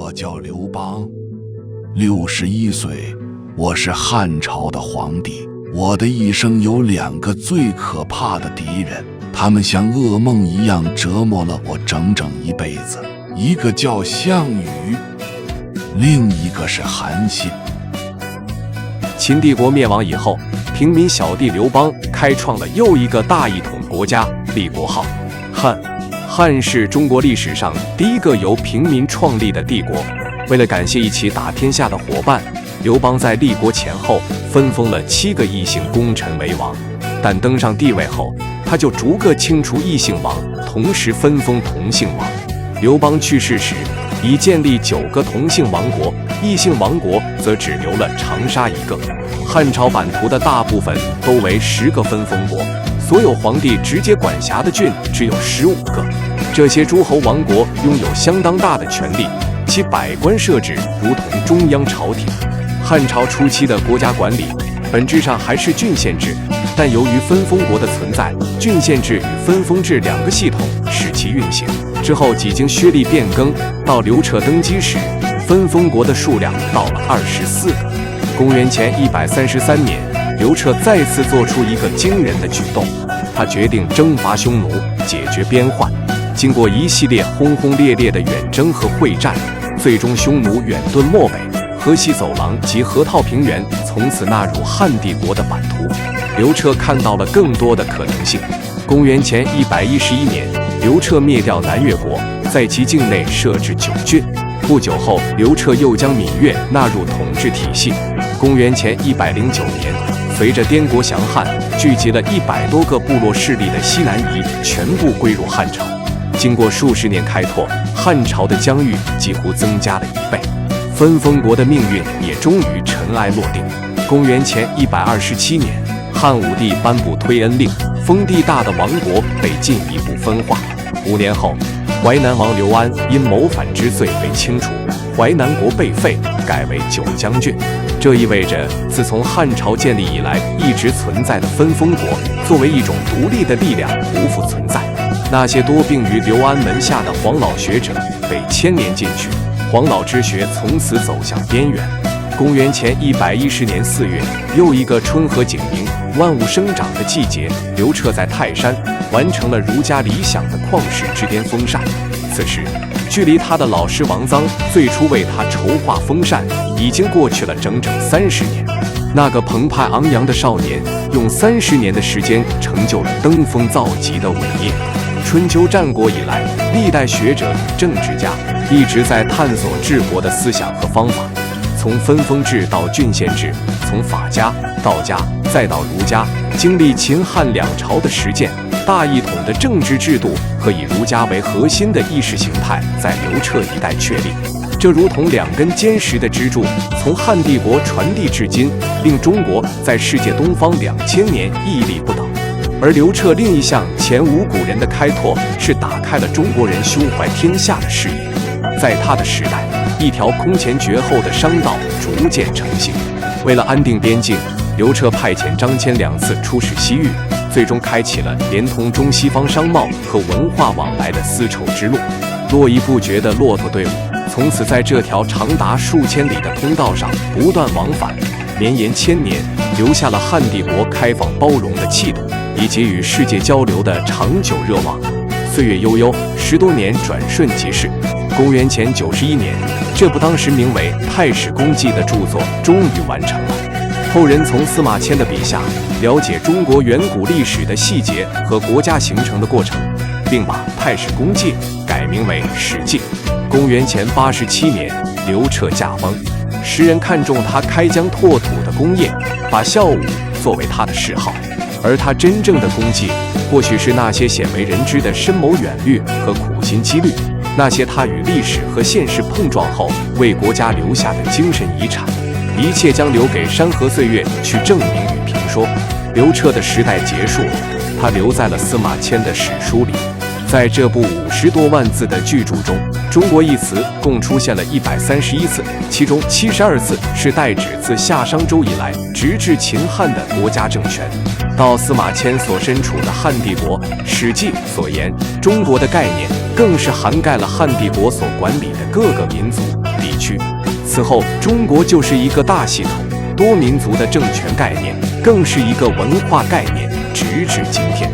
我叫刘邦，61岁，我是汉朝的皇帝。我的一生有2个最可怕的敌人，他们像噩梦一样折磨了我整整一辈子。一个叫项羽，另一个是韩信。秦帝国灭亡以后，平民小弟刘邦开创了又一个大一统国家立国号。汉是中国历史上第一个由平民创立的帝国。为了感谢一起打天下的伙伴，刘邦在立国前后分封了7个异姓功臣为王，但登上帝位后，他就逐个清除异姓王，同时分封同姓王。刘邦去世时，已建立9个同姓王国，异姓王国则只留了长沙1个。汉朝版图的大部分都为10个分封国，所有皇帝直接管辖的郡只有15个。这些诸侯王国拥有相当大的权力，其百官设置如同中央朝廷。汉朝初期的国家管理本质上还是郡县制，但由于分封国的存在，郡县制与分封制2个系统使其运行。之后几经薛历变更，到刘彻登基时，分封国的数量到了24个。公元前133年，刘彻再次做出一个惊人的举动，他决定征伐匈奴，解决边患。经过一系列轰轰烈烈的远征和会战，最终匈奴远遁漠北，河西走廊及河套平原从此纳入汉帝国的版图。刘彻看到了更多的可能性。公元前111年，刘彻灭掉南越国，在其境内设置9郡。不久后，刘彻又将闽越纳入统治体系。公元前109年，随着滇国降汉，聚集了100多个部落势力的西南夷全部归入汉朝。经过数十年开拓，汉朝的疆域几乎增加了1倍，分封国的命运也终于尘埃落定。公元前127年，汉武帝颁布推恩令，封地大的王国被进一步分化。5年后，淮南王刘安因谋反之罪被清除，淮南国被废，改为九江郡。这意味着，自从汉朝建立以来一直存在的分封国，作为一种独立的力量不复存在。那些多病于刘安门下的黄老学者被牵连进去，黄老之学从此走向边缘。公元前110年4月，又一个春和景明、万物生长的季节，刘彻在泰山完成了儒家理想的旷世之巅封禅。此时，距离他的老师王臧最初为他筹划封禅，已经过去了整整30年。那个澎湃昂扬的少年，用30年的时间成就了登峰造极的伟业。春秋战国以来，历代学者与政治家一直在探索治国的思想和方法。从分封制到郡县制，从法家、道家再到儒家，经历秦汉2朝的实践，大一统的政治制度和以儒家为核心的意识形态在刘彻一代确立。这如同2根坚实的支柱，从汉帝国传递至今，令中国在世界东方2000年屹立不倒。而刘彻另一项前无古人的开拓，是打开了中国人胸怀天下的视野。在他的时代，一条空前绝后的商道逐渐成型。为了安定边境，刘彻派遣张骞2次出使西域，最终开启了连通中西方商贸和文化往来的丝绸之路。络绎不绝的骆驼队伍从此在这条长达数千里的通道上不断往返，绵延1000年，留下了汉帝国开放包容的气度，以及与世界交流的长久热望。岁月悠悠，10多年转瞬即逝。公元前91年，这部当时名为《太史公记》的著作终于完成了。后人从司马迁的笔下了解中国远古历史的细节和国家形成的过程，并把《太史公记》改名为《史记》。公元前87年，刘彻驾崩，时人看重他开疆拓土的功业，把孝武作为他的谥号。而他真正的功绩，或许是那些鲜为人知的深谋远虑和苦心积虑，那些他与历史和现实碰撞后为国家留下的精神遗产，一切将留给山河岁月去证明与评说。刘彻的时代结束了，他留在了司马迁的史书里。在这部50多万字的巨著中，中国一词共出现了131次，其中72次是代指自夏商周以来直至秦汉的国家政权。到司马迁所身处的汉帝国，《史记》所言中国的概念，更是涵盖了汉帝国所管理的各个民族，地区。此后，中国就是一个大系统、多民族的政权概念，更是一个文化概念，直至今天。